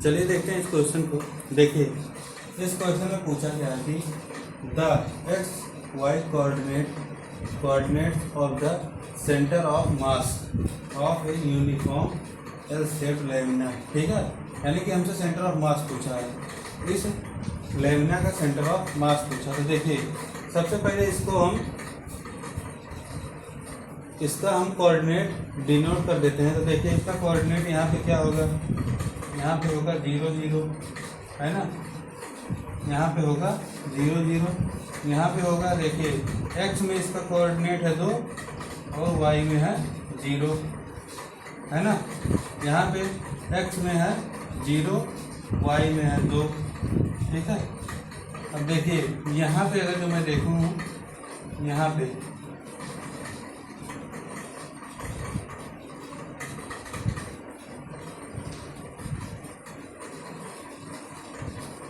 चलिए देखते हैं इस क्वेश्चन को। देखिए इस क्वेश्चन में पूछा गया है कि the X Y coordinates of the centre of mass of a uniform L shaped lamina. ठीक है, यानी कि हमसे सेंटर ऑफ मास पूछा है, इस लैमिना का सेंटर ऑफ मास पूछा। तो देखिए सबसे पहले इसका हम कोऑर्डिनेट डिनोट कर देते हैं। तो देखिए इसका कोऑर्डिनेट यहाँ पे क्या होगा, यहाँ पे होगा 0 0, है ना, यहाँ पे होगा 0 0, यहाँ पे होगा देखिए x में इसका कोऑर्डिनेट है 2 और y में है 0, है ना। यहाँ पे x में है 0, y में है 2। ठीक है, अब देखिए यहाँ पे अगर जो मैं देखूँ, यहाँ पे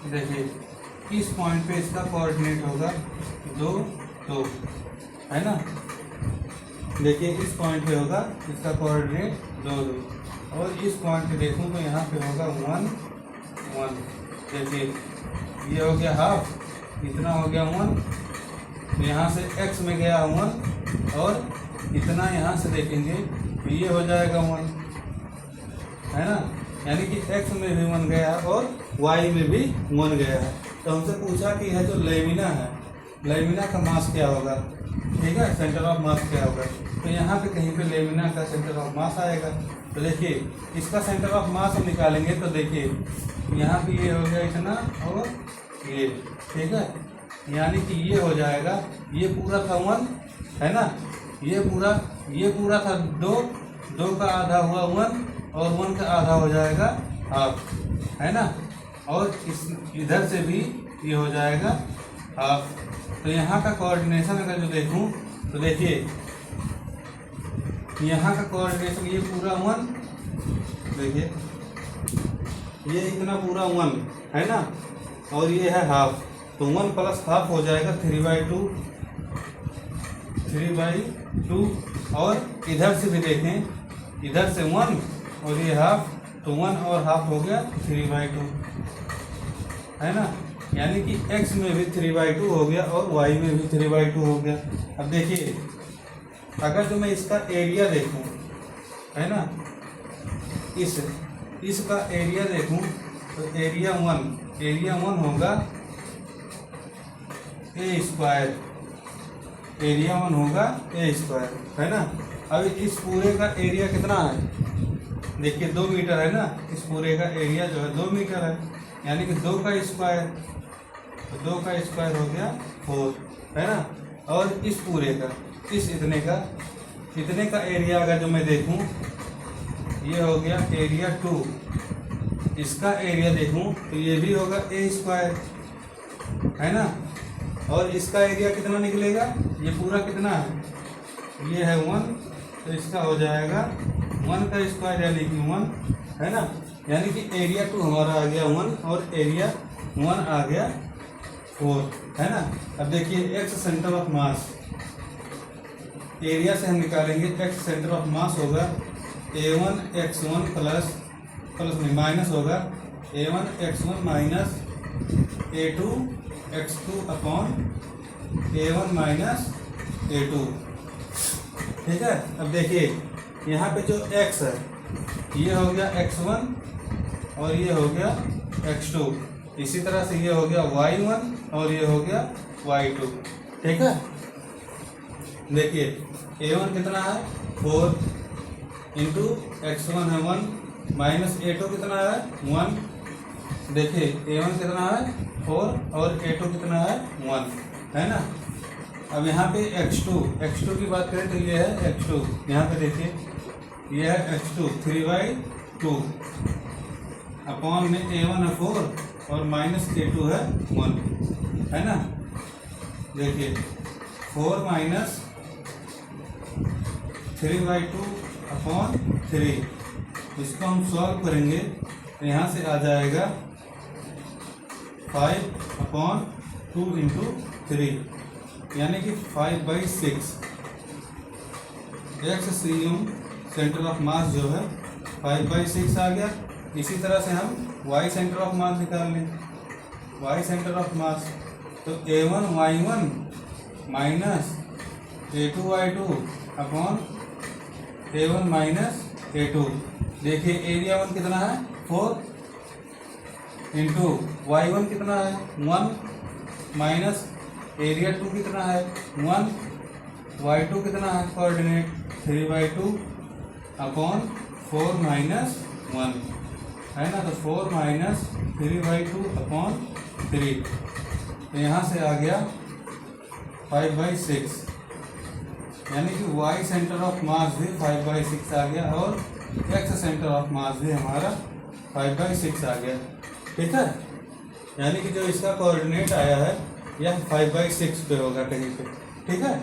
देखिए इस पॉइंट पे इसका कोऑर्डिनेट होगा 2 2, है ना। देखिए इस पॉइंट पे होगा इसका कोऑर्डिनेट 2 2, और इस पॉइंट पे देखूं तो यहाँ पे होगा 1 1। देखिए ये हो गया हाफ, इतना हो गया 1, तो यहाँ से x में गया 1 और इतना यहाँ से देखेंगे तो ये हो जाएगा 1, है ना। यानी कि x में भी 1 गया और y में भी 1 गया है। तो हमसे पूछा कि यह जो लैमिना है, लैमिना का मास क्या होगा, ठीक है, सेंटर ऑफ मास क्या होगा। तो यहाँ पे कहीं पे लैमिना का सेंटर ऑफ मास आएगा। तो देखिए इसका सेंटर ऑफ मास हम निकालेंगे तो देखिए यहाँ पे ये हो गया इतना और ये, ठीक है, यानी कि ये हो जाएगा, ये पूरा था 1, है ना, ये पूरा था 2, 2 का आधा हुआ 1 और 1 का आधा हो जाएगा हाफ, है ना। और इस इधर से भी ये हो जाएगा हाफ। तो यहाँ का कोऑर्डिनेशन अगर जो देखूँ तो देखिए यहाँ का कोऑर्डिनेशन ये पूरा 1, देखिए ये इतना पूरा 1, है ना, और ये है हाफ, तो 1 प्लस हाफ हो जाएगा 3/2, और इधर से भी देखें, इधर से 1 और ये हाफ, तो 1 और हाफ हो गया 3/2, है ना। यानी कि x में भी 3/2 हो गया और y में भी 3/2 हो गया। अब देखिए अगर जो मैं इसका एरिया देखूं, है ना, इसका एरिया देखूं तो एरिया 1 होगा a², एरिया 1 होगा a², है ना। अब इस पूरे का एरिया कितना है, देखिए 2 मीटर है ना, इस पूरे का एरिया जो है 2 मीटर है, यानी कि 2 का स्क्वायर, तो 2 का स्क्वायर हो गया 4, है ना। और इस पूरे का इतने का एरिया अगर जो मैं देखूं, ये हो गया एरिया 2, इसका एरिया देखूं तो ये भी होगा a², है ना। और इसका एरिया कितना निकलेगा, ये पूरा कितना है, ये है 1, तो इसका हो जाएगा 1 का स्क्वायर यानी कि 1, है ना। यानी कि एरिया 2 हमारा आ गया 1 और एरिया 1 आ गया 4, है ना। अब देखिए x centre of mass, area से हम निकालेंगे एक्स सेंटर ऑफ मास होगा a1x1 प्लस में माइनस होगा a1x1 minus a2x2 upon a1 minus a2। ठीक है, अब देखिए यहाँ पे जो x है ये हो गया x1 और ये हो गया x2, इसी तरह से ये हो गया y1 और ये हो गया y2। ठीक है, देखिए a1 कितना है 4 इंटू x1 है 1 माइनस a2 कितना है 1, देखिए a1 कितना है 4 और a2 कितना है 1, है ना। अब यहाँ पे x2 की बात करें तो ये है x2, यहाँ पे देखिए ये है x2 3/2 अपॉन में a1 है 4 और माइनस a2 है 1, है ना। देखिए 4 माइनस 3/2 अपॉन 3, इसको हम सॉल्व करेंगे तो यहाँ से आ जाएगा 5/2 इंटू 3, यानी कि 5/6। एक्स सेंटर ऑफ मास जो है 5/6 आ गया। इसी तरह से हम वाई सेंटर ऑफ मास निकाल लें। वाई सेंटर ऑफ मास तो A1Y1 minus A2Y2 upon A1 minus A2। देखिए एरिया 1 कितना है 4 इंटू Y1 कितना है 1 माइनस एरिया 2 कितना है 1, Y2 कितना है कोऑर्डिनेट 3/2 अपॉन 4 माइनस 1 है ना। तो 4 माइनस 3/2 अपॉन 3, तो यहाँ से आ गया 5/6, यानी कि y सेंटर ऑफ मास भी 5/6 आ गया और x सेंटर ऑफ मास भी हमारा 5/6 आ गया। ठीक है, यानी कि जो इसका कोऑर्डिनेट आया है यह 5/6 पे होगा कहीं पे। ठीक है।